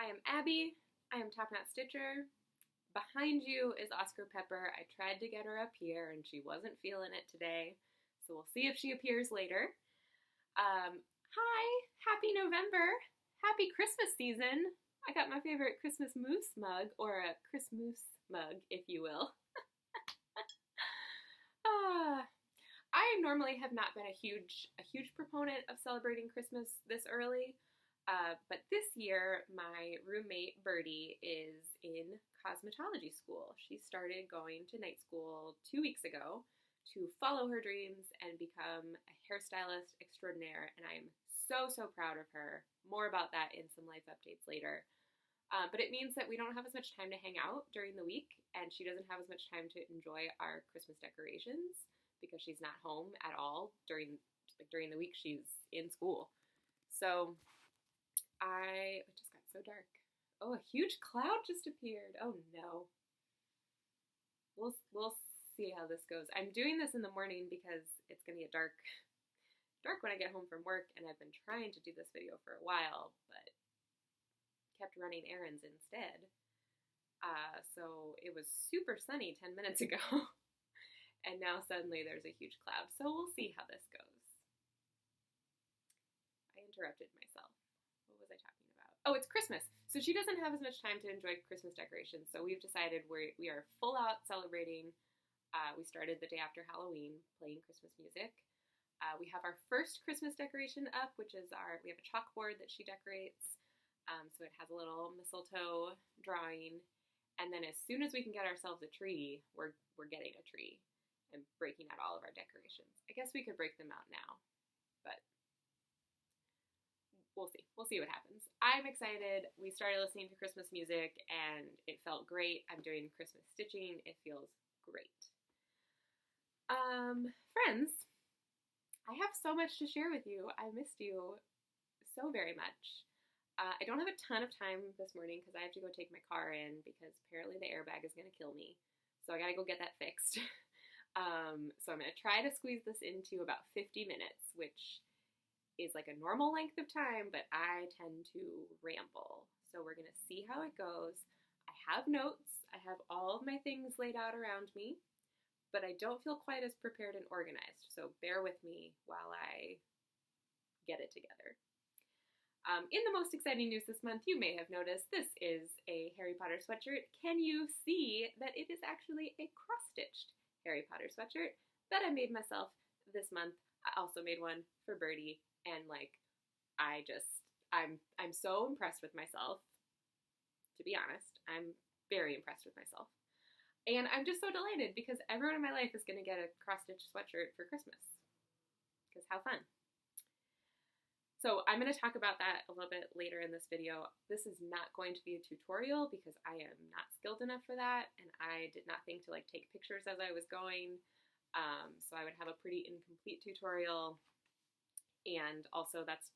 I am Abby. I am topknotstitcher. Behind you is Oscar Pepper. I tried to get her up here and she wasn't feeling it today, so we'll see if she appears later. Hi, happy November. Happy Christmas season. I got my favorite Christmas moose mug, or a Christmas mug, if you will. I normally have not been a huge proponent of celebrating Christmas this early, but this year my roommate Birdie is in cosmetology school. She started going to night school 2 weeks ago to follow her dreams and become a hairstylist extraordinaire, and I'm so proud of her. More about that in some life updates later. But it means that we don't have as much time to hang out during the week, and she doesn't have as much time to enjoy our Christmas decorations because she's not home at all during the week. She's in school. So it just got so dark. Oh, a huge cloud just appeared. Oh no. We'll see how this goes. I'm doing this in the morning because it's gonna get dark when I get home from work, and I've been trying to do this video for a while, but kept running errands instead. So it was super sunny 10 minutes ago, and now suddenly there's a huge cloud. So we'll see how this goes. I interrupted myself. What was I talking about? Oh, it's Christmas. So she doesn't have as much time to enjoy Christmas decorations, so we've decided we are full out celebrating. We started the day after Halloween playing Christmas music. We have our first Christmas decoration up, which is we have a chalkboard that she decorates. So it has a little mistletoe drawing. And then as soon as we can get ourselves a tree, we're getting a tree and breaking out all of our decorations. I guess we could break them out now, but we'll see. We'll see what happens. I'm excited. We started listening to Christmas music and it felt great. I'm doing Christmas stitching. It feels great. Friends, I have so much to share with you. I missed you so very much. I don't have a ton of time this morning because I have to go take my car in because apparently the airbag is going to kill me. So I got to go get that fixed. So I'm going to try to squeeze this into about 50 minutes, which is like a normal length of time, but I tend to ramble. So we're going to see how it goes. I have notes. I have all of my things laid out around me, but I don't feel quite as prepared and organized. So bear with me while I get it together. In the most exciting news this month, you may have noticed this is a Harry Potter sweatshirt. Can you see that it is actually a cross-stitched Harry Potter sweatshirt that I made myself this month? I also made one for Birdie, and I'm so impressed with myself. To be honest, I'm very impressed with myself. And I'm just so delighted because everyone in my life is going to get a cross-stitched sweatshirt for Christmas. Because how fun. So I'm going to talk about that a little bit later in this video. This is not going to be a tutorial because I am not skilled enough for that, and I did not think to take pictures as I was going. So I would have a pretty incomplete tutorial, and also that's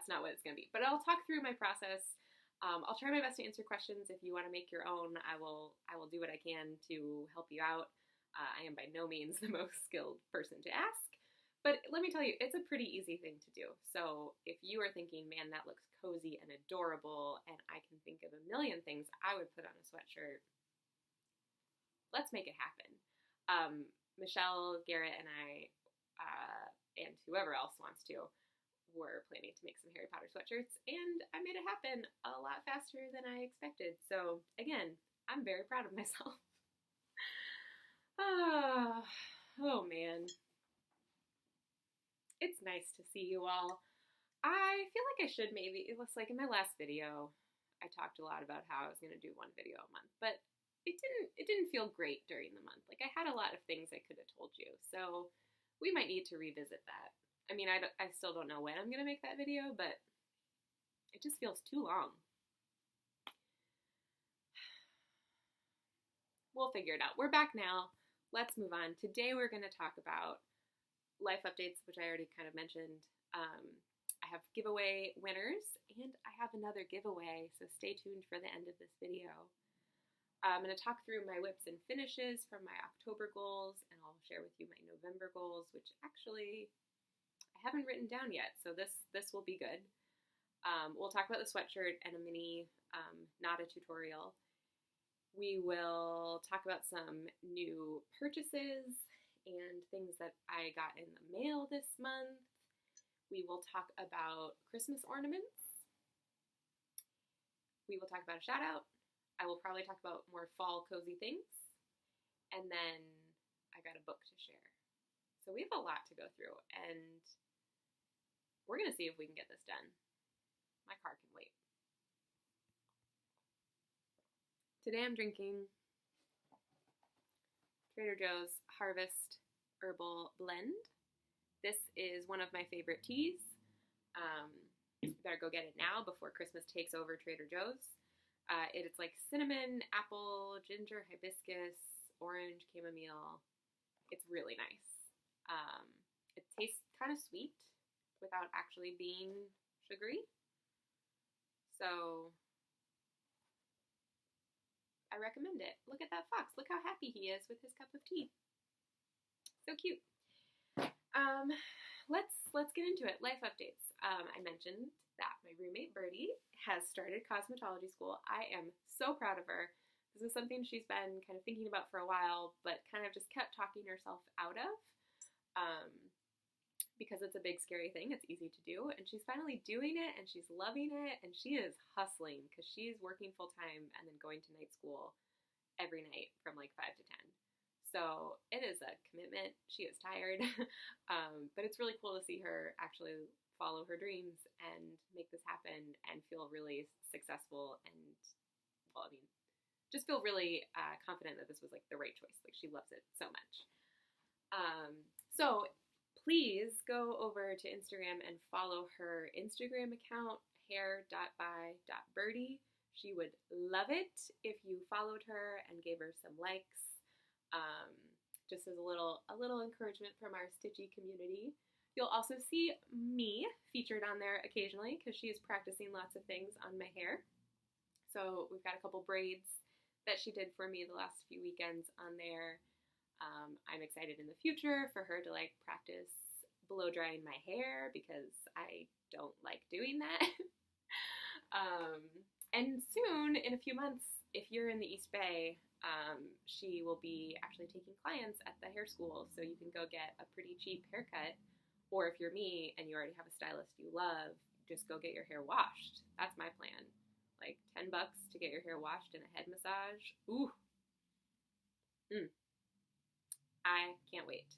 not what it's going to be. But I'll talk through my process. I'll try my best to answer questions. If you want to make your own, I will do what I can to help you out. I am by no means the most skilled person to ask. But let me tell you, it's a pretty easy thing to do. So if you are thinking, man, that looks cozy and adorable, and I can think of a million things I would put on a sweatshirt, let's make it happen. Michelle, Garrett, and I, and whoever else wants to, were planning to make some Harry Potter sweatshirts, and I made it happen a lot faster than I expected. So again, I'm very proud of myself. Oh man. It's nice to see you all. I feel like I should maybe, it was like in my last video, I talked a lot about how I was going to do one video a month, but it didn't feel great during the month. Like I had a lot of things I could have told you, so we might need to revisit that. I mean, I still don't know when I'm going to make that video, but it just feels too long. We'll figure it out. We're back now. Let's move on. Today we're going to talk about life updates, which I already kind of mentioned. I have giveaway winners, and I have another giveaway, so stay tuned for the end of this video. I'm going to talk through my whips and finishes from my October goals, and I'll share with you my November goals, which actually I haven't written down yet, so this will be good. We'll talk about the sweatshirt and a mini, not a tutorial. We will talk about some new purchases and things that I got in the mail this month. We will talk about Christmas ornaments. We will talk about a shout out. I will probably talk about more fall cozy things. And then I got a book to share. So we have a lot to go through, and we're going to see if we can get this done. My car can wait. Today I'm drinking Trader Joe's Harvest Herbal Blend. This is one of my favorite teas. You better go get it now before Christmas takes over Trader Joe's. It's like cinnamon, apple, ginger, hibiscus, orange, chamomile. It's really nice. It tastes kind of sweet without actually being sugary. So I recommend it. Look at that fox. Look how happy he is with his cup of tea. So cute. Let's get into it. Life updates. I mentioned that my roommate Birdie has started cosmetology school. I am so proud of her. This is something she's been kind of thinking about for a while, but kind of just kept talking herself out of, because it's a big, scary thing. It's easy to do, and she's finally doing it, and she's loving it, and she is hustling because she's working full-time and then going to night school every night from like 5 to 10. So it is a commitment. She is tired, but it's really cool to see her actually follow her dreams and make this happen and feel really successful and, well, I mean, just feel really confident that this was like the right choice. Like, she loves it so much. So please go over to Instagram and follow her Instagram account, hair.by.birdie. She would love it if you followed her and gave her some likes, just as a little encouragement from our stitchy community. You'll also see me featured on there occasionally because she is practicing lots of things on my hair. So we've got a couple braids that she did for me the last few weekends on there. I'm excited in the future for her to like practice blow drying my hair because I don't like doing that. And soon, in a few months, if you're in the East Bay, she will be actually taking clients at the hair school, so you can go get a pretty cheap haircut. Or if you're me and you already have a stylist you love, just go get your hair washed. That's my plan. Like $10 to get your hair washed and a head massage. Ooh. I can't wait.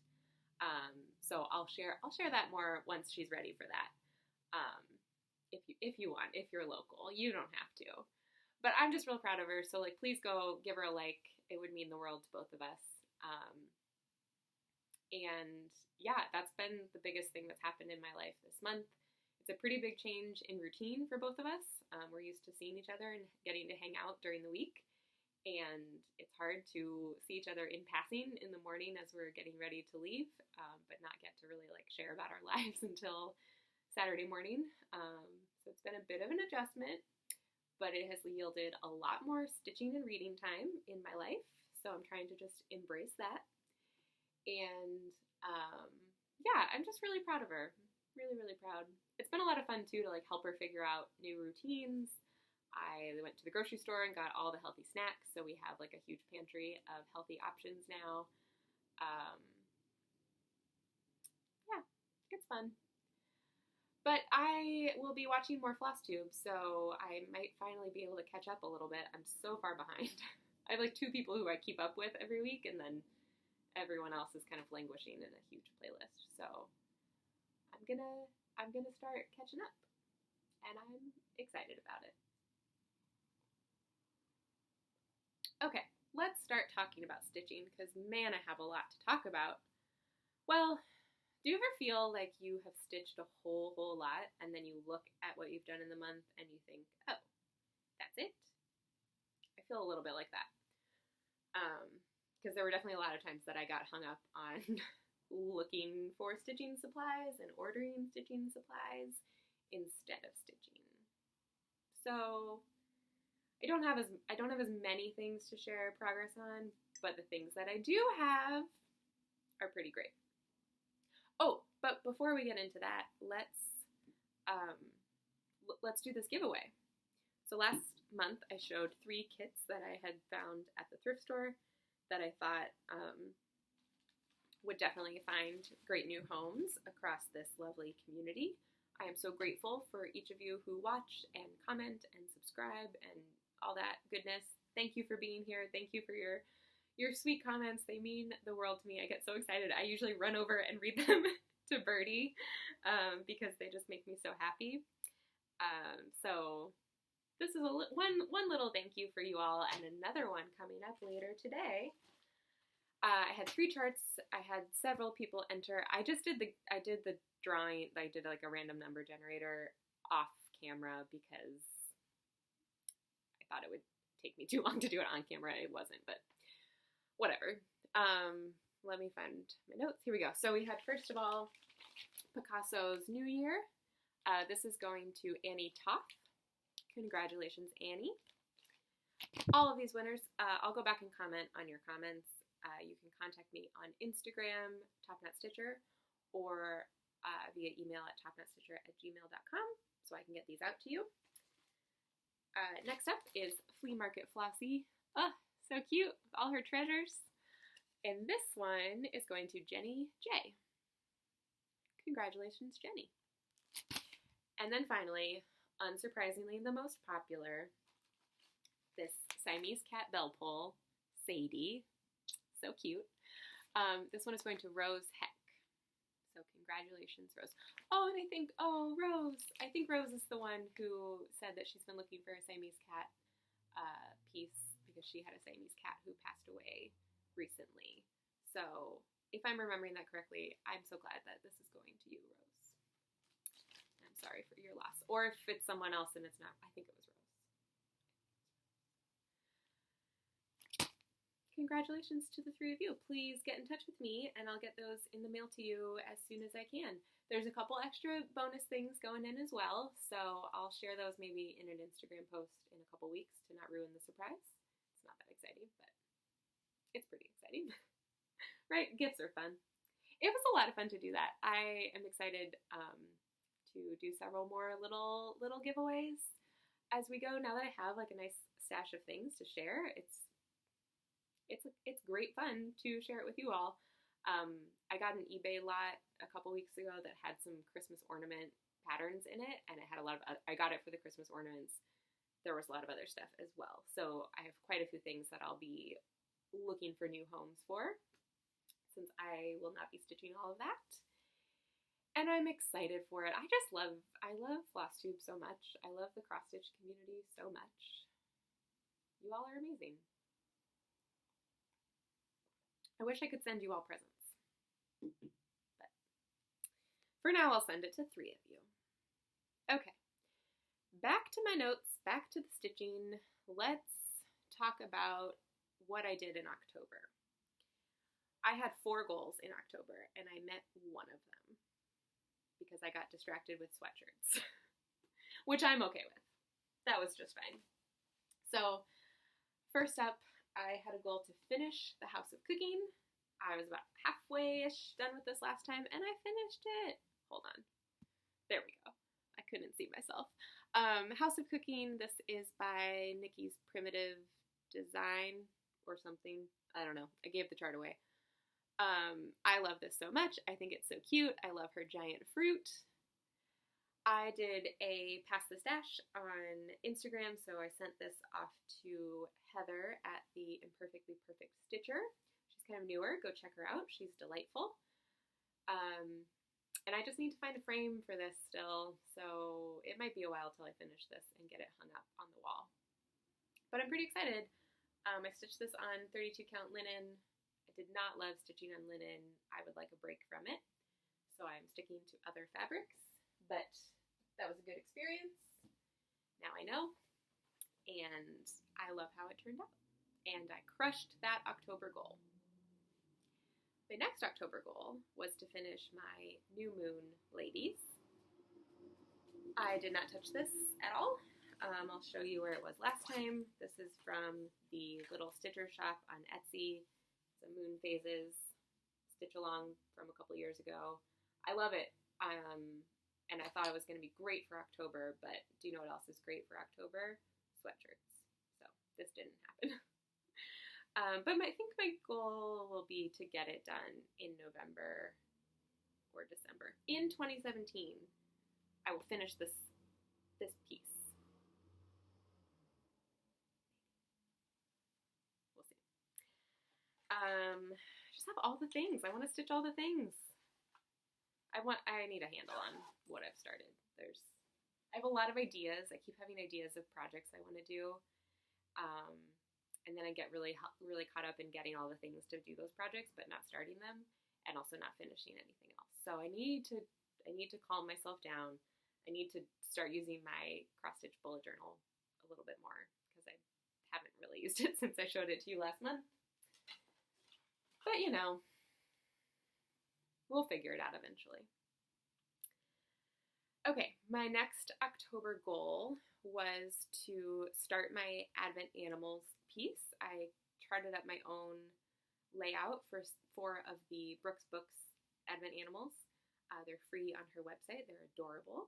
So I'll share that more once she's ready for that. If you want, if you're local, you don't have to. But I'm just real proud of her. So like, please go give her a like. It would mean the world to both of us. And yeah, that's been the biggest thing that's happened in my life this month. It's a pretty big change in routine for both of us. We're used to seeing each other and getting to hang out during the week. And it's hard to see each other in passing in the morning as we're getting ready to leave, but not get to really like share about our lives until Saturday morning. So it's been a bit of an adjustment, but it has yielded a lot more stitching and reading time in my life. So I'm trying to just embrace that. And yeah, I'm just really proud of her. Really, really proud. It's been a lot of fun too to like help her figure out new routines. I went to the grocery store and got all the healthy snacks, so we have like a huge pantry of healthy options now. Yeah, it's fun. But I will be watching more Flosstube, so I might finally be able to catch up a little bit. I'm so far behind. I have like 2 people who I keep up with every week, and then everyone else is kind of languishing in a huge playlist. So I'm gonna start catching up, and I'm excited about it. Okay, let's start talking about stitching, because man, I have a lot to talk about. Well, do you ever feel like you have stitched a whole lot, and then you look at what you've done in the month and you think, oh, that's it? I feel a little bit like that. Because there were definitely a lot of times that I got hung up on looking for stitching supplies and ordering stitching supplies instead of stitching. So I don't have as many things to share progress on, but the things that I do have are pretty great. Oh, but before we get into that, let's let's do this giveaway. So last month I showed 3 kits that I had found at the thrift store that I thought would definitely find great new homes across this lovely community. I am so grateful for each of you who watch and comment and subscribe and all that goodness. Thank you for being here. Thank you for your sweet comments. They mean the world to me. I get so excited. I usually run over and read them to Birdie because they just make me so happy. So this is one little thank you for you all, and another one coming up later today. I had 3 charts. I had several people enter. I did the drawing. I did like a random number generator off camera because I thought it would take me too long to do it on camera. It wasn't, but whatever. Let me find my notes. Here we go. So we had, first of all, Picasso's New Year. This is going to Annie Toth. Congratulations, Annie. All of these winners, I'll go back and comment on your comments. You can contact me on Instagram, topknotstitcher, or via email at topknotstitcher@gmail.com so I can get these out to you. Next up is Flea Market Flossie. Oh, so cute with all her treasures. And this one is going to Jenny J. Congratulations, Jenny. And then finally, unsurprisingly, the most popular, this Siamese cat bell pull, Sadie. So cute. This one is going to Rose Heck. So congratulations, Rose. Oh, and I think Rose is the one who said that she's been looking for a Siamese cat piece because she had a Siamese cat who passed away recently. So if I'm remembering that correctly, I'm so glad that this is going to you, Rose. I'm sorry for your loss. Or if it's someone else and it's not, I think it was Rose. Congratulations to the 3 of you. Please get in touch with me and I'll get those in the mail to you as soon as I can. There's a couple extra bonus things going in as well, so I'll share those maybe in an Instagram post in a couple weeks to not ruin the surprise. It's not that exciting, but it's pretty exciting. Right? Gifts are fun. It was a lot of fun to do that. I am excited to do several more little giveaways as we go. Now that I have like a nice stash of things to share, it's great fun to share it with you all. I got an eBay lot a couple weeks ago that had some Christmas ornament patterns in it, and it had a lot of, I got it for the Christmas ornaments. There was a lot of other stuff as well. So I have quite a few things that I'll be looking for new homes for, since I will not be stitching all of that. And I'm excited for it. I love Flosstube so much. I love the cross stitch community so much. You all are amazing. I wish I could send you all presents, but for now I'll send it to 3 of you. Okay, back to my notes, back to the stitching. Let's talk about what I did in October. I had 4 goals in October and I met one of them because I got distracted with sweatshirts, which I'm okay with. That was just fine. So first up, I had a goal to finish the House of Cooking. I was about halfway-ish done with this last time, and I finished it. Hold on. There we go. I couldn't see myself. House of Cooking, this is by Nikki's Primitive Design or something. I don't know. I gave the chart away. I love this so much. I think it's so cute. I love her giant fruit. I did a Pass the Stash on Instagram, so I sent this off to Heather at the Imperfectly Perfect Stitcher. She's kind of newer. Go check her out. She's delightful. And I just need to find a frame for this still, so it might be a while till I finish this and get it hung up on the wall. But I'm pretty excited. I stitched this on 32 count linen. I did not love stitching on linen. I would like a break from it, so I'm sticking to other fabrics. But that was a good experience. Now I know, and I love how it turned out. And I crushed that October goal. The next October goal was to finish my New Moon Ladies. I did not touch this at all. I'll show you where it was last time. This is from the Little Stitcher Shop on Etsy. It's a Moon Phases stitch along from a couple years ago. I love it. and I thought it was going to be great for October, but do you know what else is great for October? Sweatshirts. So this didn't happen. But I think my goal will be to get it done in November or December. In 2017, I will finish this piece. We'll see. Just have all the things. I want to stitch all the things. I need a handle on what I've started. I have a lot of ideas. I keep having ideas of projects I want to do. And then I get really caught up in getting all the things to do those projects, but not starting them, and also not finishing anything else. So I need to calm myself down. I need to start using my cross-stitch bullet journal a little bit more, because I haven't really used it since I showed it to you last month. But you know, we'll figure it out eventually. Okay, my next October goal was to start my Advent Animals piece. I charted up my own layout for 4 of the Brooks Books Advent Animals. They're free on her website. They're adorable.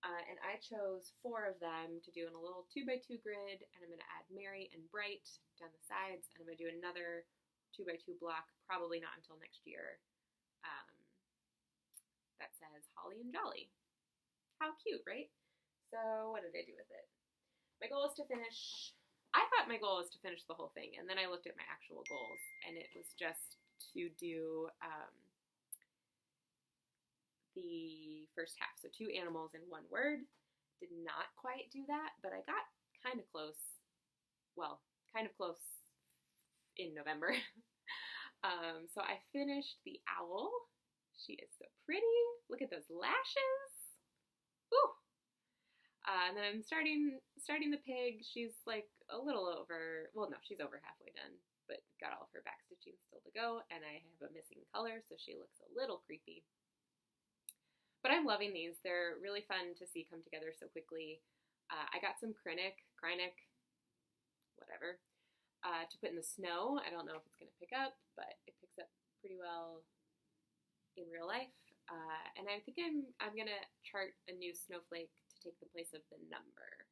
And I chose 4 of them to do in a little 2x2 grid, and I'm going to add Merry and Bright down the sides, and I'm going to do another 2x2 block, probably not until next year, that says Holly and Jolly. How cute, right? So what did I do with it? My goal is to finish, I thought my goal was to finish the whole thing, and then I looked at my actual goals, and it was just to do the first half. So 2 animals in 1 word. Did not quite do that, but I got kind of close. Well, kind of close in November. So I finished the owl. She is so pretty. Look at those lashes. Woo! And then I'm starting the pig. She's like a little over, well, no, she's over halfway done, but got all of her back stitching still to go, and I have a missing color, so she looks a little creepy. But I'm loving these. They're really fun to see come together so quickly. I got some Krynic, whatever, to put in the snow. I don't know if it's going to pick up, but it picks up pretty well in real life. And I think I'm going to chart a new snowflake to take the place of the number.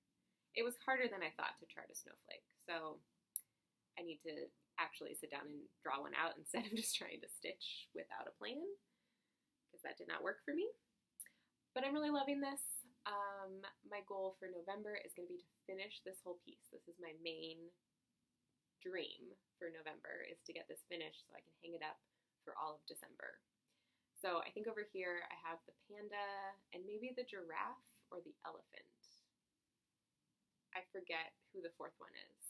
It was harder than I thought to chart a snowflake, so I need to actually sit down and draw one out instead of just trying to stitch without a plan, because that did not work for me. But I'm really loving this. My goal for November is going to be to finish this whole piece. This is my main dream for November, is to get this finished so I can hang it up for all of December. So I think over here I have the panda and maybe the giraffe or the elephant. I forget who the 4th one is.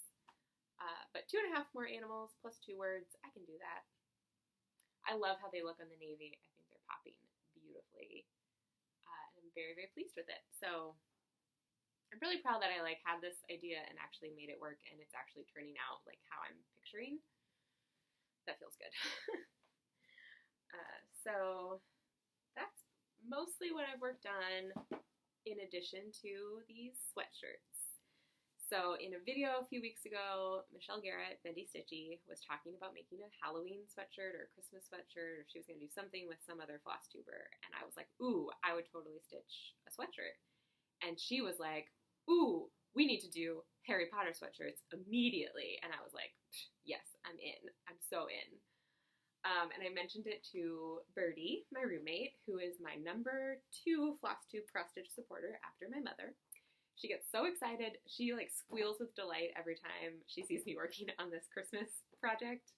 But 2.5 more animals plus 2 words. I can do that. I love how they look on the navy. I think they're popping beautifully. And I'm very, very pleased with it. So I'm really proud that I had this idea and actually made it work, and it's actually turning out like how I'm picturing. That feels good. So that's mostly what I've worked on, in addition to these sweatshirts. So in a video a few weeks ago, Michelle Garrett, Bendy Stitchy, was talking about making a Halloween sweatshirt or a Christmas sweatshirt, or she was going to do something with some other Flosstuber. And I was like, ooh, I would totally stitch a sweatshirt. And she was like, ooh, we need to do Harry Potter sweatshirts immediately. And I was like, yes, I'm in. I'm so in. And I mentioned it to Birdie, my roommate, who is my number 2 Flosstube cross-stitch supporter after my mother. She gets so excited. She squeals with delight every time she sees me working on this Christmas project.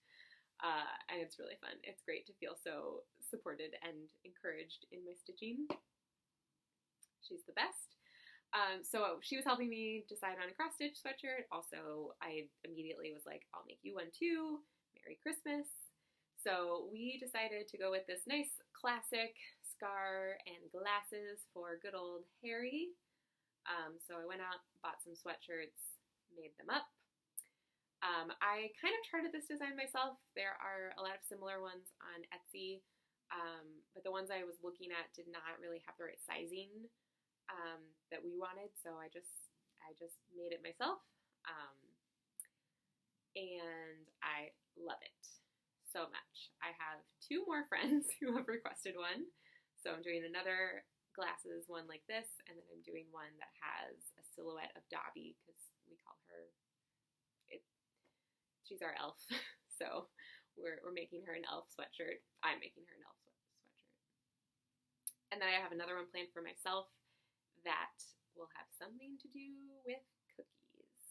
And it's really fun. It's great to feel so supported and encouraged in my stitching. She's the best. So she was helping me decide on a cross-stitch sweatshirt. Also, I immediately was like, I'll make you one too. Merry Christmas. So we decided to go with this nice classic scar and glasses for good old Harry. So I went out, bought some sweatshirts, made them up. I kind of charted this design myself. There are a lot of similar ones on Etsy, but the ones I was looking at did not really have the right sizing that we wanted, so I just made it myself, and I love it so much. I have 2 more friends who have requested one, so I'm doing another glasses one like this, and then I'm doing one that has a silhouette of Dobby, because we call her, she's our elf. So we're making her an elf sweatshirt. I'm making her an elf sweatshirt. And then I have another one planned for myself that will have something to do with cookies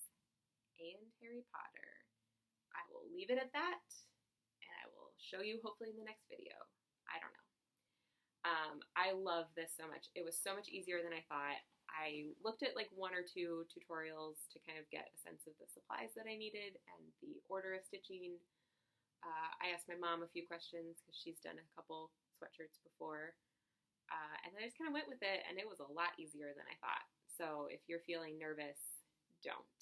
and Harry Potter. I will leave it at that, and I will show you hopefully in the next video. I don't know. I love this so much. It was so much easier than I thought. I looked at like 1 or 2 tutorials to kind of get a sense of the supplies that I needed and the order of stitching. I asked my mom a few questions because she's done a couple sweatshirts before. And then I just kind of went with it, and it was a lot easier than I thought. So if you're feeling nervous, don't.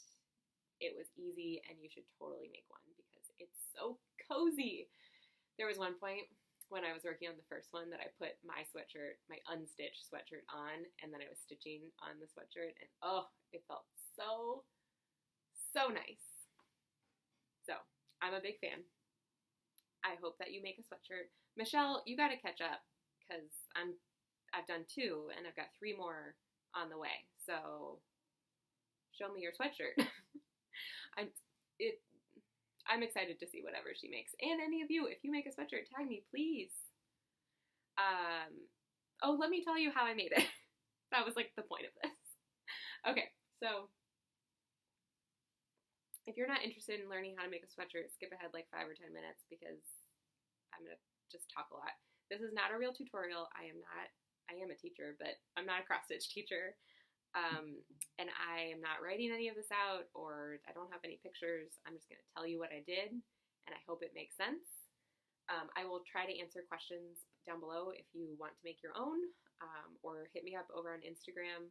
It was easy, and you should totally make one because it's so cozy. There was one point when I was working on the first one that I put my sweatshirt, my unstitched sweatshirt on, and then I was stitching on the sweatshirt, and oh, it felt so, so nice. So I'm a big fan. I hope that you make a sweatshirt. Michelle, you got to catch up because I've done 2 and I've got 3 more on the way. So show me your sweatshirt. I'm excited to see whatever she makes. And any of you, if you make a sweatshirt, tag me, please. Oh, let me tell you how I made it. That was like the point of this. Okay, so if you're not interested in learning how to make a sweatshirt, skip ahead like 5 or 10 minutes because I'm going to just talk a lot. This is not a real tutorial. I am a teacher, but I'm not a cross-stitch teacher. And I am not writing any of this out, or I don't have any pictures. I'm just going to tell you what I did, and I hope it makes sense. I will try to answer questions down below if you want to make your own, or hit me up over on Instagram.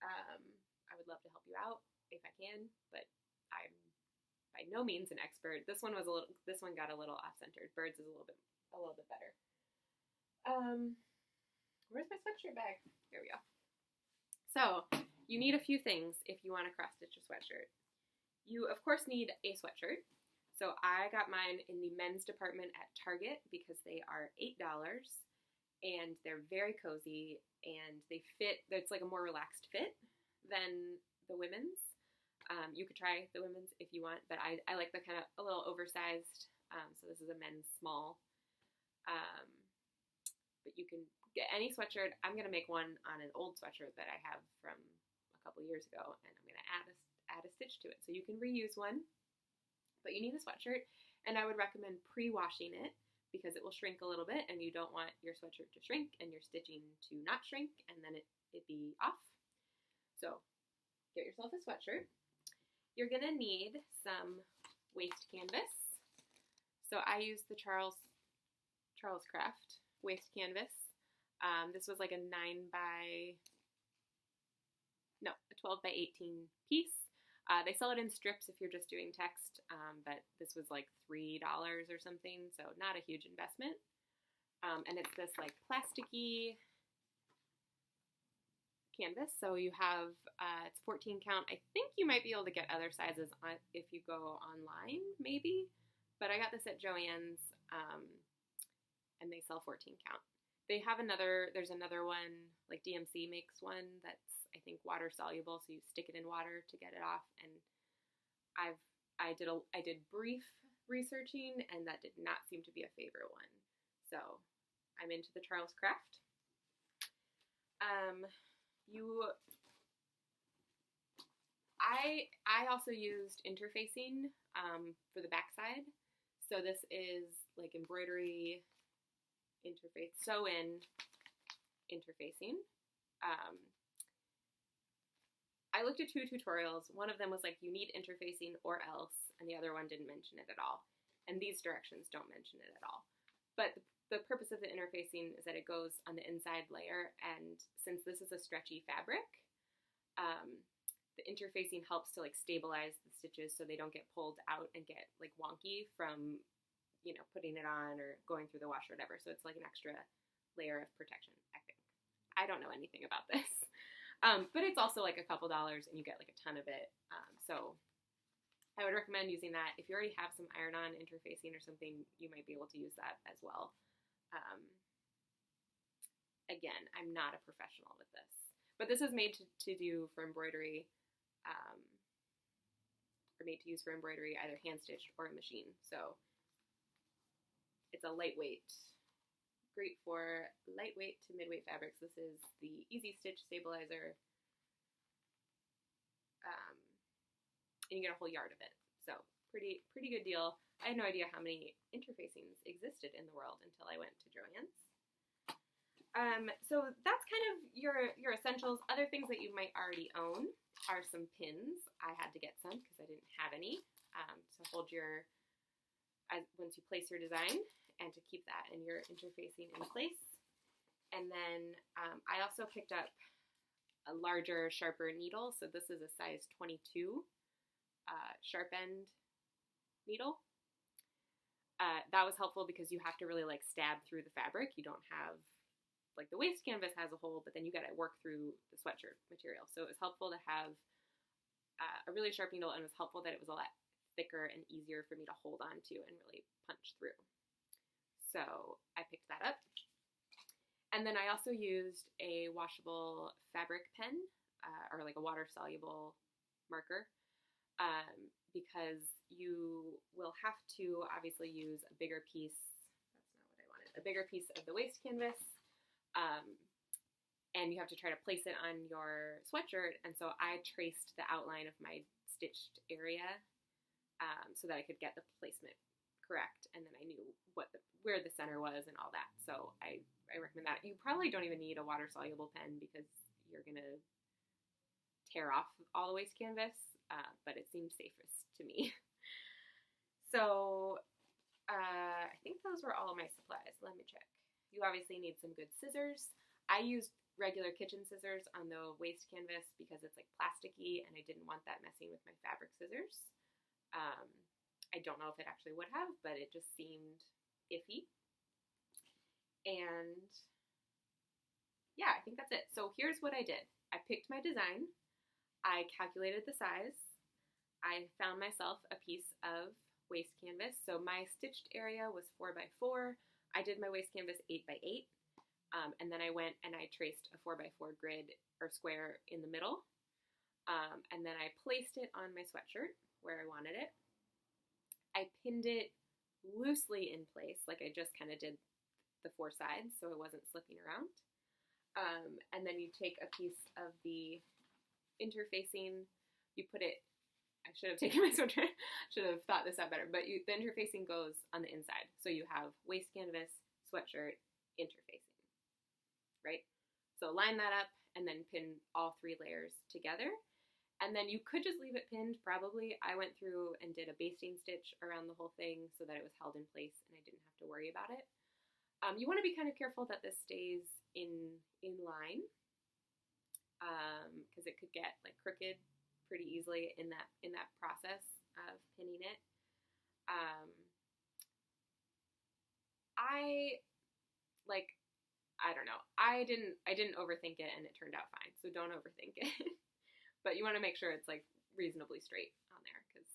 I would love to help you out if I can, but I'm by no means an expert. This one got a little off-centered. Birds is a little bit better. Where's my sweatshirt bag? Here we go. So, you need a few things if you want to cross-stitch a sweatshirt. You, of course, need a sweatshirt. So, I got mine in the men's department at Target because they are $8, and they're very cozy, and they fit, it's like a more relaxed fit than the women's. You could try the women's if you want, but I like the kind of a little oversized, so this is a men's small. But you can get any sweatshirt. I'm going to make one on an old sweatshirt that I have from a couple years ago, and I'm going to add a stitch to it. So you can reuse one, but you need a sweatshirt, and I would recommend pre-washing it because it will shrink a little bit, and you don't want your sweatshirt to shrink and your stitching to not shrink, and then it be off. So get yourself a sweatshirt. You're going to need some waste canvas. So I used the Charles Craft waste canvas. This was like a 12 by 18 piece. They sell it in strips if you're just doing text, but this was like $3 or something, so not a huge investment. And it's this like plasticky canvas, so you have, it's 14 count. I think you might be able to get other sizes if you go online, maybe, but I got this at Joann's, and they sell 14 count. They have there's another one, like DMC makes one that's, I think, water soluble, so you stick it in water to get it off, and I did brief researching, and that did not seem to be a favorite one, so I'm into the Charles Craft. I also used interfacing for the backside, so this is like embroidery interface, sew-in interfacing. I looked at 2 tutorials. One of them was like, you need interfacing or else, and the other one didn't mention it at all. And these directions don't mention it at all. But the purpose of the interfacing is that it goes on the inside layer, and since this is a stretchy fabric, the interfacing helps to like stabilize the stitches so they don't get pulled out and get like wonky from putting it on or going through the wash or whatever. So it's like an extra layer of protection, I think. I don't know anything about this. But it's also like a couple dollars and you get like a ton of it. So I would recommend using that. If you already have some iron-on interfacing or something, you might be able to use that as well. again, I'm not a professional with this. But this is made to do for embroidery, or made to use for embroidery, either hand-stitched or a machine. So it's a lightweight, great for lightweight to midweight fabrics. This is the Easy Stitch Stabilizer. And you get a whole yard of it. So pretty good deal. I had no idea how many interfacings existed in the world until I went to Joann's. So that's kind of your essentials. Other things that you might already own are some pins. I had to get some because I didn't have any. To hold your, once you place your design, and to keep that and your interfacing in place. And then I also picked up a larger, sharper needle. So this is a size 22 sharp end needle. That was helpful because you have to really like stab through the fabric. You don't have, like the waist canvas has a hole, but then you got to work through the sweatshirt material. So it was helpful to have a really sharp needle, and it was helpful that it was a lot thicker and easier for me to hold on to and really punch through. So I picked that up. And then I also used a washable fabric pen, or like a water-soluble marker, because you will have to obviously use a bigger piece, that's not what I wanted, a bigger piece of the waist canvas, and you have to try to place it on your sweatshirt. And so I traced the outline of my stitched area so that I could get the placement correct, and then I knew where the center was and all that. So I recommend that. You probably don't even need a water-soluble pen because you're going to tear off all the waist canvas, but it seemed safest to me. So I think those were all of my supplies. Let me check. You obviously need some good scissors. I used regular kitchen scissors on the waist canvas because it's like plasticky and I didn't want that messing with my fabric scissors. I don't know if it actually would have, but it just seemed iffy. And yeah, I think that's it. So here's what I did. I picked my design. I calculated the size. I found myself a piece of waist canvas. So my stitched area was 4x4. I did my waist canvas 8x8. And then I went and I traced a 4x4 grid or square in the middle. And then I placed it on my sweatshirt where I wanted it. I pinned it loosely in place, like I just kind of did the four sides so it wasn't slipping around. And then you take a piece of the interfacing, you put it, I should have taken my sweatshirt, should have thought this out better, but the interfacing goes on the inside. So you have waist canvas, sweatshirt, interfacing, right? So line that up and then pin all three layers together. And then you could just leave it pinned, probably. I went through and did a basting stitch around the whole thing so that it was held in place and I didn't have to worry about it. You want to be kind of careful that this stays in line, because it could get like crooked pretty easily in that process of pinning it. I don't know. I didn't overthink it and it turned out fine. So don't overthink it. But you want to make sure it's like reasonably straight on there, because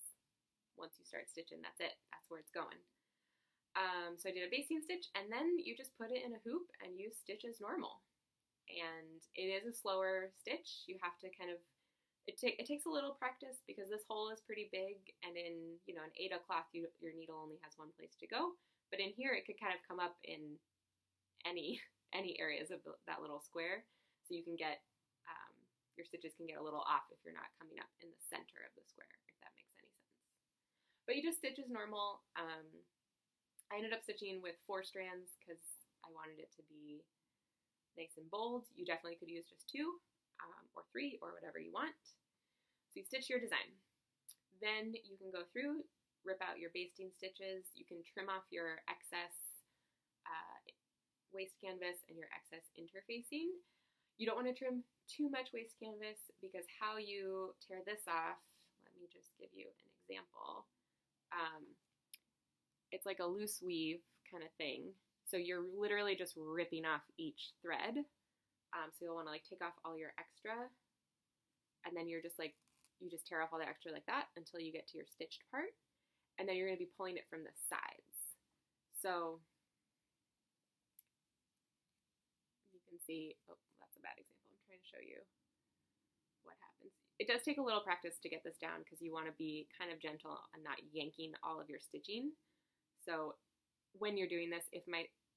once you start stitching, that's it. That's where it's going. So I did a basting stitch, and then you just put it in a hoop and you stitch as normal. And it is a slower stitch. You have to kind of, it takes a little practice because this hole is pretty big, and in an 8 cloth, your needle only has one place to go. But in here, it could kind of come up in any areas of that little square, so you can get your stitches can get a little off if you're not coming up in the center of the square, if that makes any sense. But you just stitch as normal. I ended up stitching with 4 strands because I wanted it to be nice and bold. You definitely could use just 2 or 3 or whatever you want. So you stitch your design. Then you can go through, rip out your basting stitches. You can trim off your excess waist canvas and your excess interfacing. You don't want to trim too much waist canvas because how you tear this off, let me just give you an example. It's like a loose weave kind of thing. So you're literally just ripping off each thread. So you'll want to like take off all your extra, and then you just tear off all the extra like that until you get to your stitched part. And then you're going to be pulling it from the sides. So you can see, oh, that's a bad example. I'm trying to show you what happens. It does take a little practice to get this down because you want to be kind of gentle and not yanking all of your stitching. So when you're doing this,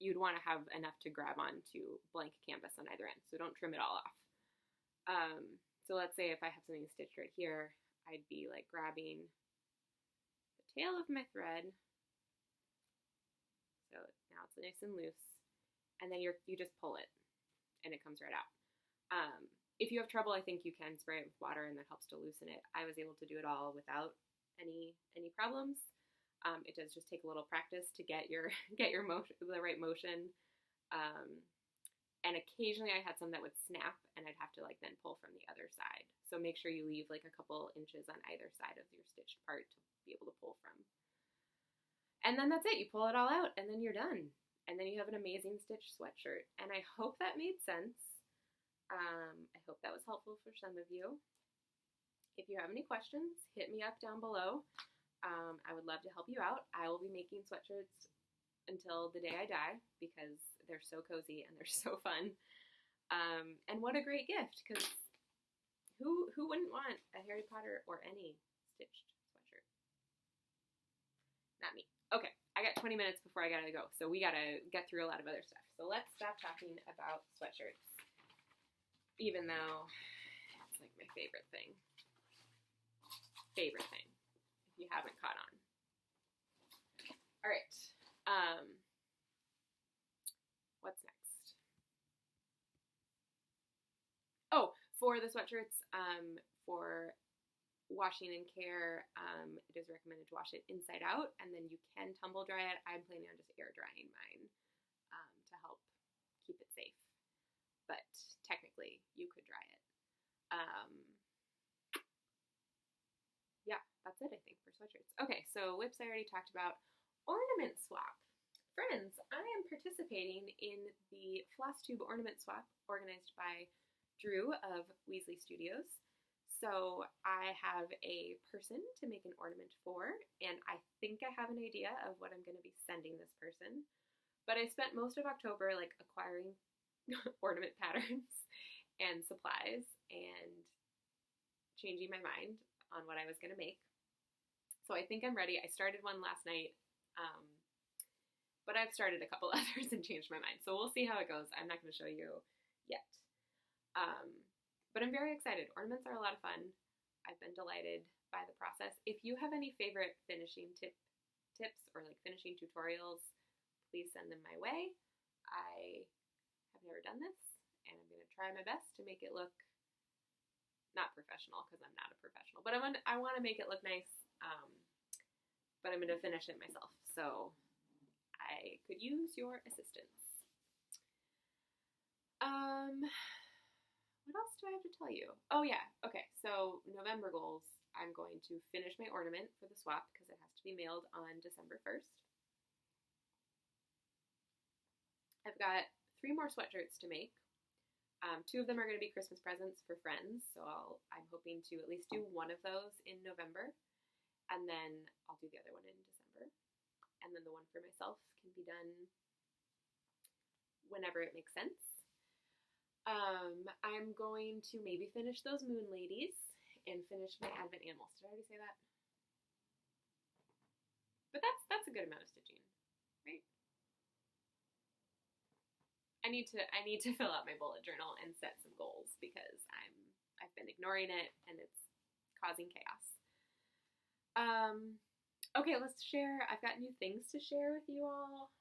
you'd want to have enough to grab onto blank canvas on either end, so don't trim it all off. So let's say if I have something stitched right here, I'd be like grabbing the tail of my thread. So now it's nice and loose, and then you just pull it, and it comes right out. If you have trouble, I think you can spray it with water, and that helps to loosen it. I was able to do it all without any problems. It does just take a little practice to get your motion, the right motion. And occasionally I had some that would snap, and I'd have to like then pull from the other side. So make sure you leave like a couple inches on either side of your stitched part to be able to pull from. And then that's it. You pull it all out, and then you're done. And then you have an amazing stitched sweatshirt. And I hope that made sense. I hope that was helpful for some of you. If you have any questions, hit me up down below. I would love to help you out. I will be making sweatshirts until the day I die because they're so cozy and they're so fun. And what a great gift, because who wouldn't want a Harry Potter or any stitched sweatshirt? Not me. Okay, I got 20 minutes before I gotta go, so we gotta get through a lot of other stuff. So let's stop talking about sweatshirts, even though it's like my favorite thing. If you haven't caught on. All right. What's next? Oh, for the sweatshirts, for washing and care, it is recommended to wash it inside out, and then you can tumble dry it. I'm planning on just air drying mine to help keep it safe, but technically you could dry it. Yeah, that's it, I think, for sweatshirts. Okay, so whips I already talked about. Ornament Swap. Friends, I am participating in the Flosstube Ornament Swap organized by Drew of Weasley Studios. So I have a person to make an ornament for, and I think I have an idea of what I'm going to be sending this person. But I spent most of October like acquiring ornament patterns and supplies and changing my mind on what I was going to make. So I think I'm ready. I started one last night, but I've started a couple others and changed my mind. So we'll see how it goes. I'm not going to show you yet. But I'm very excited. Ornaments are a lot of fun. I've been delighted by the process. If you have any favorite finishing tips or like finishing tutorials, please send them my way. I have never done this, and I'm going to try my best to make it look not professional, because I'm not a professional, but I want to make it look nice, but I'm going to finish it myself, so I could use your assistance. What else do I have to tell you? Oh yeah, okay, so November goals. I'm going to finish my ornament for the swap because it has to be mailed on December 1st. I've got 3 more sweatshirts to make. 2 of them are going to be Christmas presents for friends, so I'm hoping to at least do one of those in November, and then I'll do the other one in December, and then the one for myself can be done whenever it makes sense. I'm going to maybe finish those moon ladies and finish my advent animals. Did I already say that? But that's a good amount of stitching, right? I need to fill out my bullet journal and set some goals because I've been ignoring it and it's causing chaos. Okay, let's share. I've got new things to share with you all.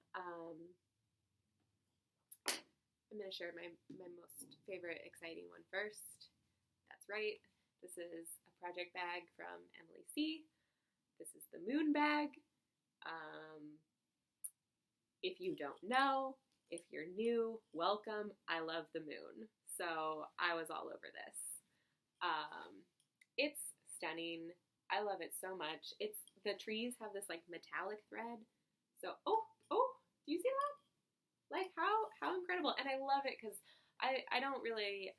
I'm going to share my most favorite exciting one first. That's right. This is a project bag from Emily C. This is the moon bag. If you don't know, if you're new, welcome. I love the moon. So I was all over this. It's stunning. I love it so much. The trees have this like metallic thread. So, oh, do you see that? Like how incredible. And I love it because I don't really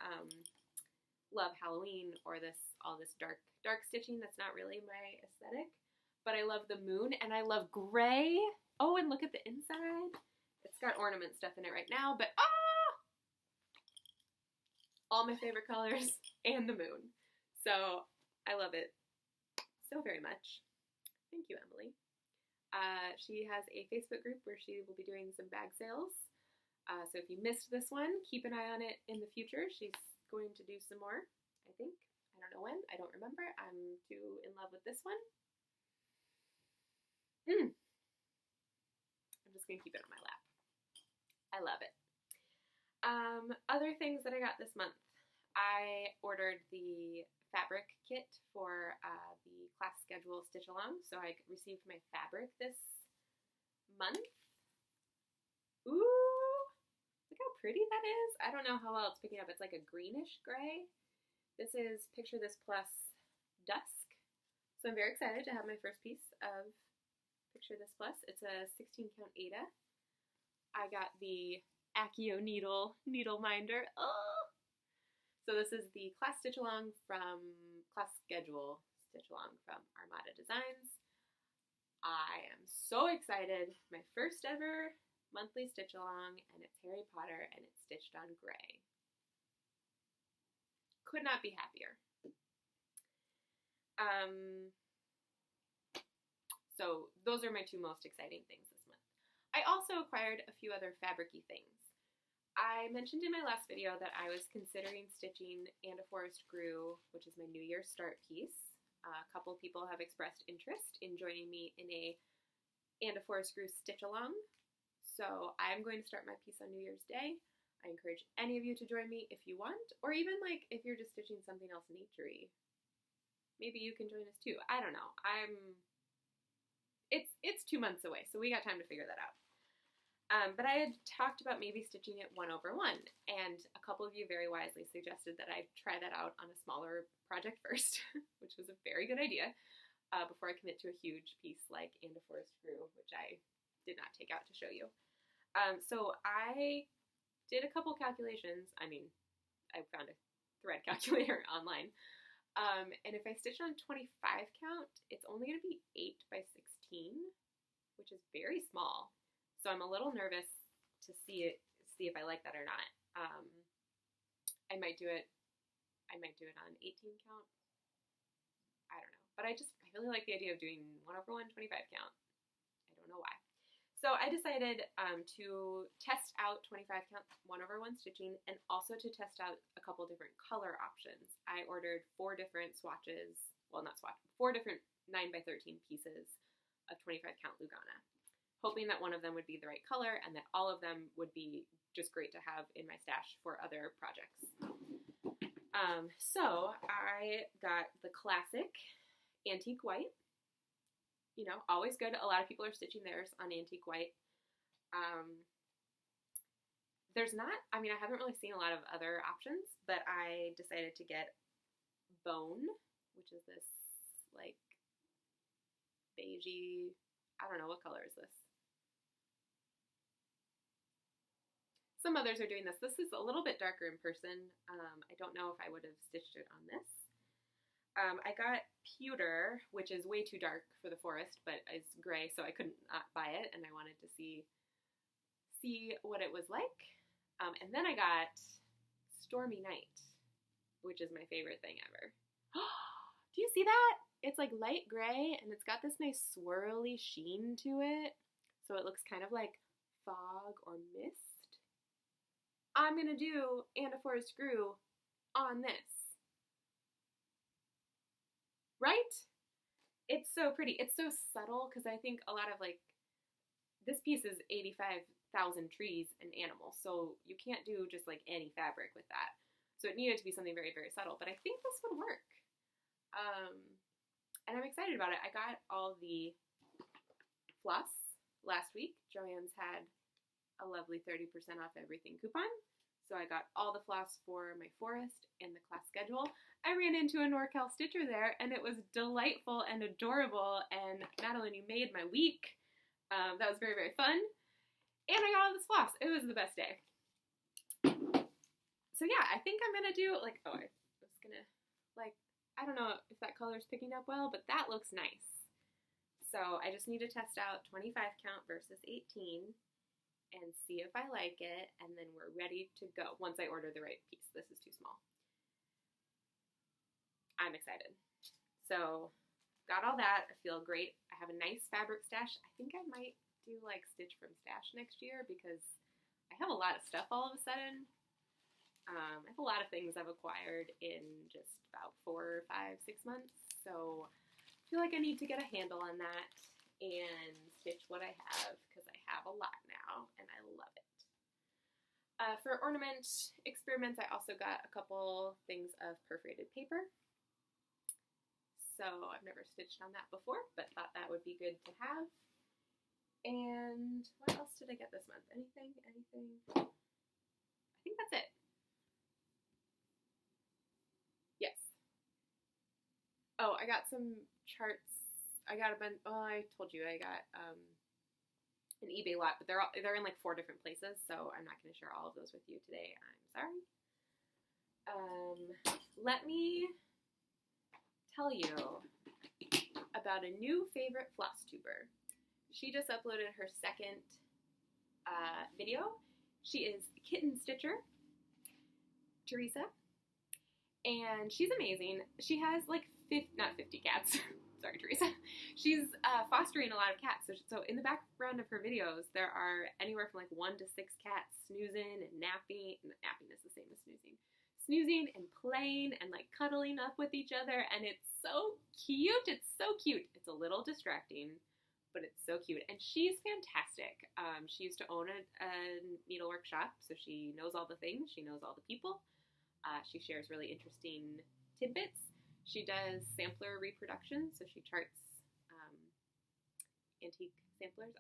love Halloween or all this dark stitching. That's not really my aesthetic. But I love the moon and I love gray. Oh, and look at the inside. It's got ornament stuff in it right now, but all my favorite colors, and the moon. So I love it so very much. Thank you, Emily. She has a Facebook group where she will be doing some bag sales. So if you missed this one, keep an eye on it in the future. She's going to do some more, I think. I don't know when. I don't remember. I'm too in love with this one. I'm just going to keep it on my lap. I love it. Other things that I got this month. I ordered the fabric kit for the class schedule stitch along. So I received my fabric this month. Ooh, look how pretty that is. I don't know how well it's picking up. It's like a greenish gray. This is Picture This Plus Dusk. So I'm very excited to have my first piece of Picture This Plus. It's a 16 count Aida. I got the Accio needle minder. Oh! So this is the class stitch along from class schedule stitch along from Armada Designs. I am so excited. My first ever monthly stitch along, and it's Harry Potter, and it's stitched on gray. Could not be happier. So those are my two most exciting things this month. I also acquired a few other fabric-y things. I mentioned in my last video that I was considering stitching And a Forest Grew, which is my New Year's start piece. A couple people have expressed interest in joining me in a And a Forest Grew stitch along. So I'm going to start my piece on New Year's Day. I encourage any of you to join me if you want, or even like if you're just stitching something else nature-y. Maybe you can join us too. I don't know. It's 2 months away, so we got time to figure that out. But I had talked about maybe stitching it 1/1, and a couple of you very wisely suggested that I try that out on a smaller project first, which was a very good idea, before I commit to a huge piece like And a Forest Grew, which I did not take out to show you. So I did a couple calculations. I mean, I found a thread calculator online. And if I stitch on 25 count, it's only going to be 8 by 16, which is very small. So I'm a little nervous to see if I like that or not. I might do it on 18 count. I don't know. But I really like the idea of doing 1/1 25 count. I don't know why. So I decided to test out 25 count 1/1 stitching, and also to test out a couple different color options. I ordered 4 different swatches, well, not swatches, 4 different 9 by 13 pieces of 25 count Lugana, hoping that one of them would be the right color and that all of them would be just great to have in my stash for other projects. So I got the classic antique white. You know, always good. A lot of people are stitching theirs on antique white. There's not, I mean, I haven't really seen a lot of other options, but I decided to get Bone, which is this, like, beigey, I don't know, what color is this? Some others are doing this. This is a little bit darker in person. I don't know if I would have stitched it on this. I got Pewter, which is way too dark for the forest, but it's gray, so I couldn't buy it, and I wanted to see what it was like. And then I got Stormy Night, which is my favorite thing ever. Do you see that? It's like light gray, and it's got this nice swirly sheen to it, so it looks kind of like fog or mist. I'm going to do And a Forest Grew on this. Right? It's so pretty. It's so subtle, because I think a lot of, like, this piece is 85,000 trees and animals, so you can't do just, like, any fabric with that. So it needed to be something very, very subtle, but I think this would work. And I'm excited about it. I got all the floss last week. Joann's had a lovely 30% off everything coupon. So I got all the floss for my forest and the class schedule. I ran into a NorCal stitcher there, and it was delightful and adorable. And Madeline, you made my week. That was very, very fun. And I got all this floss. It was the best day. So yeah, I think I'm gonna do, like, oh, I was gonna, like, I don't know if that color's picking up well, but that looks nice. So I just need to test out 25 count versus 18. and see if I like it, and then we're ready to go once I order the right piece. This is too small. I'm excited. So got all that. I feel great. I have a nice fabric stash. I think I might do like Stitch from Stash next year because I have a lot of stuff all of a sudden. I have a lot of things I've acquired in just about 4, 5, 6 months. So I feel like I need to get a handle on that and stitch what I have because I have a lot now and I love it. For ornament experiments, I also got a couple things of perforated paper. So I've never stitched on that before, but thought that would be good to have. And what else did I get this month? Anything? I think that's it. Yes. Oh, I got some charts. I got a bunch. Oh, I told you I got an eBay lot, but they're in like 4 different places, so I'm not going to share all of those with you today. I'm sorry. Let me tell you about a new favorite Flosstuber. She just uploaded her second video. She is Kitten Stitcher, Teresa, and she's amazing. She has like not 50 cats. Sorry, Teresa. She's fostering a lot of cats. So in the background of her videos, there are anywhere from like 1 to 6 cats snoozing and napping. Napping is the same as snoozing. Snoozing and playing and like cuddling up with each other, and it's so cute. It's so cute. It's a little distracting, but it's so cute. And she's fantastic. She used to own a needlework shop, so she knows all the things. She knows all the people. She shares really interesting tidbits. She does sampler reproductions, so she charts antique samplers.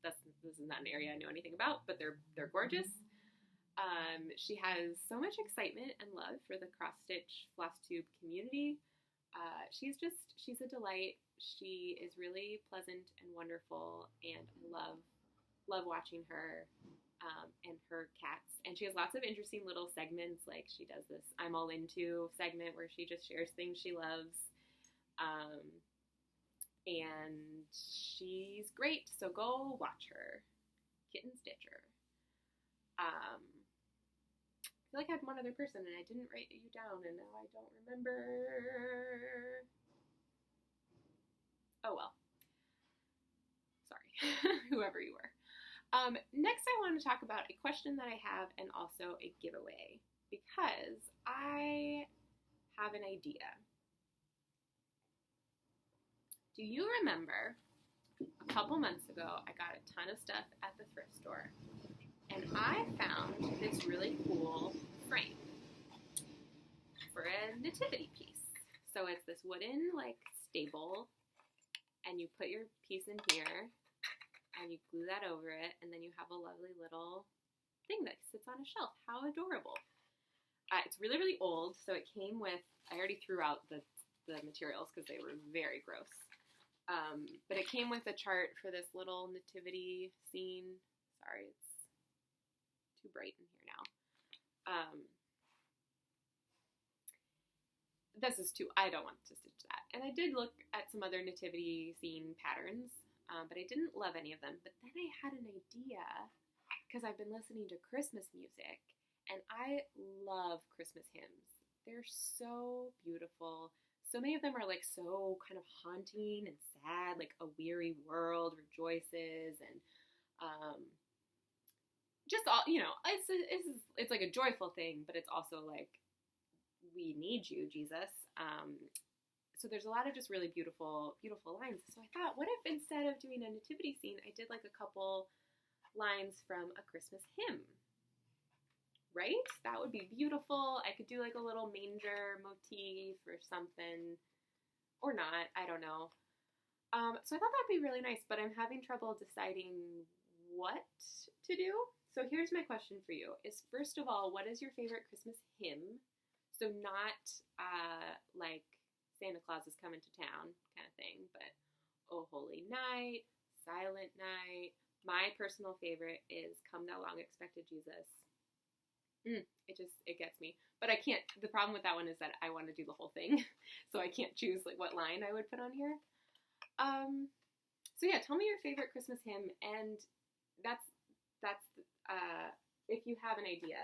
This is not an area I know anything about, but they're gorgeous. She has so much excitement and love for the cross-stitch Flosstube community. She's a delight. She is really pleasant and wonderful, and I love watching her and her cats. And she has lots of interesting little segments, like she does this I'm All Into segment where she just shares things she loves. And she's great, so go watch her. Kitten Stitcher. I feel like I had one other person and I didn't write you down and now I don't remember. Oh well. Sorry, whoever you were. Next I want to talk about a question that I have and also a giveaway because I have an idea. Do you remember a couple months ago I got a ton of stuff at the thrift store and I found this really cool frame for a nativity piece. So it's this wooden like stable and you put your piece in here and you glue that over it and then you have a lovely little thing that sits on a shelf. How adorable. It's really, really old, so it came with, I already threw out the materials because they were very gross. But it came with a chart for this little nativity scene. Sorry, it's too bright in here now. I don't want to stitch that. And I did look at some other nativity scene patterns, but I didn't love any of them. But then I had an idea, because I've been listening to Christmas music, and I love Christmas hymns. They're so beautiful. So many of them are like so kind of haunting and sad, like a weary world rejoices, and just all, it's like a joyful thing, but it's also like, we need you, Jesus. So there's a lot of just really beautiful, beautiful lines. So I thought, what if instead of doing a nativity scene, I did like a couple lines from a Christmas hymn, right? That would be beautiful. I could do like a little manger motif or something, or not, I don't know. So I thought that'd be really nice, but I'm having trouble deciding what to do. So here's my question for you is, first of all, what is your favorite Christmas hymn? So not like Santa Claus is coming to town kind of thing, but Oh Holy Night, Silent Night. My personal favorite is Come Thou Long Expected Jesus. It gets me. But I can't, the problem with that one is that I want to do the whole thing. So I can't choose like what line I would put on here. So yeah, tell me your favorite Christmas hymn, and that's if you have an idea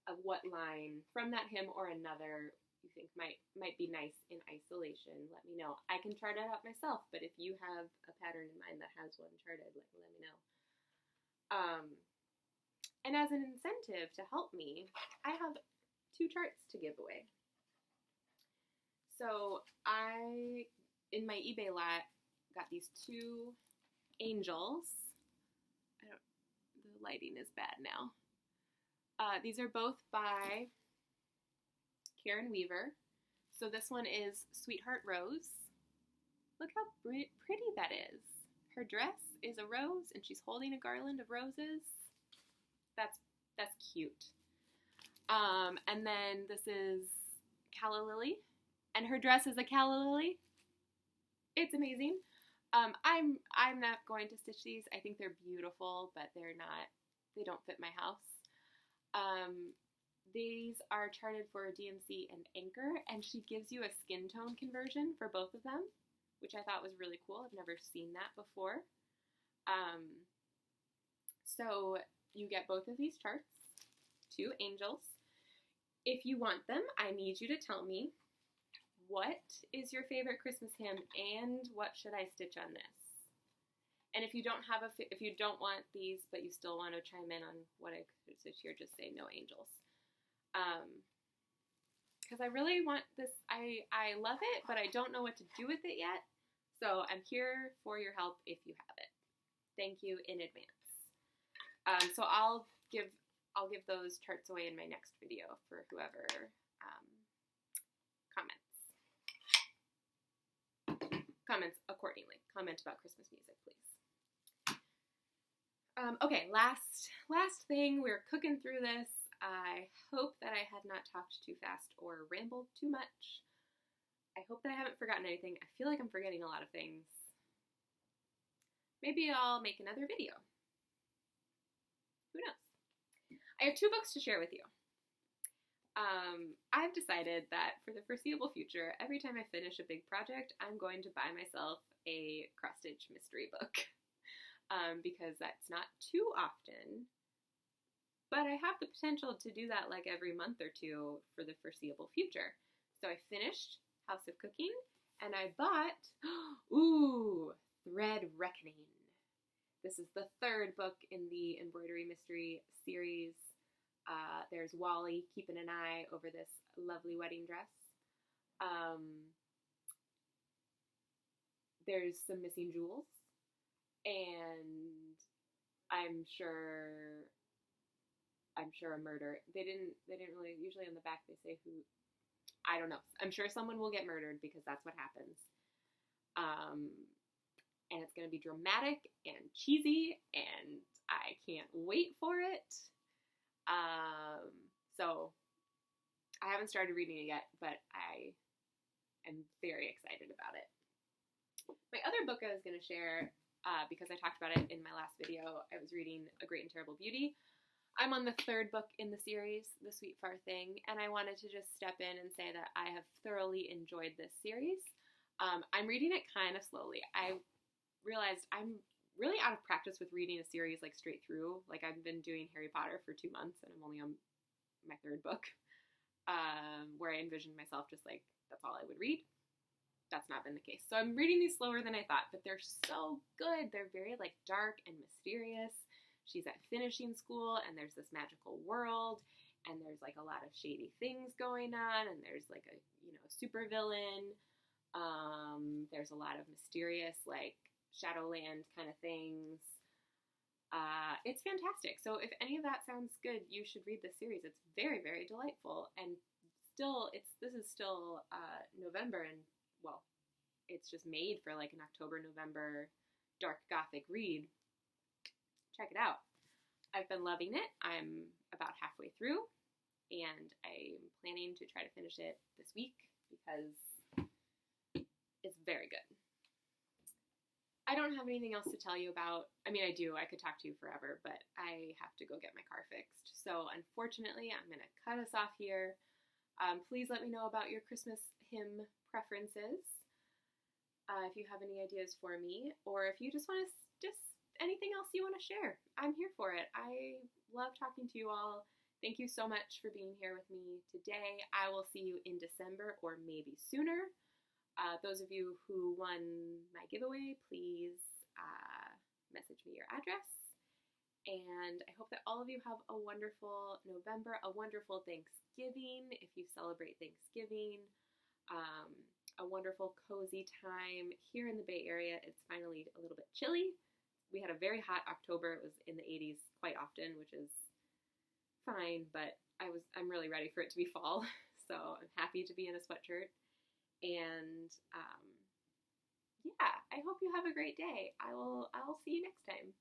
of what line from that hymn or another you think might be nice in isolation, let me know. I can chart it out myself, but if you have a pattern in mind that has one charted, let me know. And as an incentive to help me, I have 2 charts to give away. So I, in my eBay lot, got these 2 angels. The lighting is bad now. These are both by Karen Weaver. So this one is Sweetheart Rose. Look how pretty that is. Her dress is a rose and she's holding a garland of roses. That's cute. And then this is Calla Lily, and her dress is a Calla Lily. It's amazing. I'm not going to stitch these. I think they're beautiful, but they don't fit my house. These are charted for DMC and Anchor, and she gives you a skin tone conversion for both of them, which I thought was really cool. I've never seen that before. So you get both of these charts, 2 angels. If you want them, I need you to tell me what is your favorite Christmas hymn and what should I stitch on this. And if you don't want these, but you still want to chime in on what I could stitch here, just say no angels. Because I really want this. I love it, but I don't know what to do with it yet. So I'm here for your help if you have it. Thank you in advance. So I'll give those charts away in my next video for whoever comments accordingly. Comment about Christmas music, please. Okay, last thing. We're cooking through this. I hope that I had not talked too fast or rambled too much. I hope that I haven't forgotten anything. I feel like I'm forgetting a lot of things. Maybe I'll make another video. Who knows? I have 2 books to share with you. I've decided that for the foreseeable future, every time I finish a big project, I'm going to buy myself a cross-stitch mystery book. Because that's not too often, but I have the potential to do that like every month or 2 for the foreseeable future. So I finished House of Cooking, and I bought, Thread Reckoning. This is the 3rd book in the Embroidery Mystery series. There's Wally keeping an eye over this lovely wedding dress. There's some missing jewels, and I'm sure a murder. They didn't really, usually on the back they say who, I don't know. I'm sure someone will get murdered because that's what happens. And it's going to be dramatic and cheesy, and I can't wait for it. So I haven't started reading it yet, but I am very excited about it. My other book I was going to share, because I talked about it in my last video, I was reading A Great and Terrible Beauty. I'm on the 3rd book in the series, The Sweet Far Thing, and I wanted to just step in and say that I have thoroughly enjoyed this series. I'm reading it kind of slowly. I realized I'm really out of practice with reading a series like straight through. Like, I've been doing Harry Potter for 2 months, and I'm only on my 3rd book, where I envisioned myself just like, that's all I would read. That's not been the case. So I'm reading these slower than I thought, but they're so good. They're very like dark and mysterious. She's at finishing school, and there's this magical world, and there's like a lot of shady things going on, and there's like a, super villain. There's a lot of mysterious like Shadowland kind of things. It's fantastic. So if any of that sounds good, you should read this series. It's very, very delightful, and this is still November, and well, it's just made for like an October, November dark gothic read. Check it out. I've been loving it. I'm about halfway through, and I'm planning to try to finish it this week because it's very good. I don't have anything else to tell you about. I mean, I do. I could talk to you forever, but I have to go get my car fixed. So unfortunately, I'm going to cut us off here. Please let me know about your Christmas hymn preferences. If you have any ideas for me, or if you just want to anything else you want to share, I'm here for it. I love talking to you all. Thank you so much for being here with me today. I will see you in December or maybe sooner. Those of you who won my giveaway, please message me your address. And I hope that all of you have a wonderful November, a wonderful Thanksgiving if you celebrate Thanksgiving, a wonderful cozy time. Here in the Bay Area, it's finally a little bit chilly. We had a very hot October. It was in the 80s quite often, which is fine, but I'm really ready for it to be fall. So I'm happy to be in a sweatshirt. And yeah, I hope you have a great day. I will see you next time.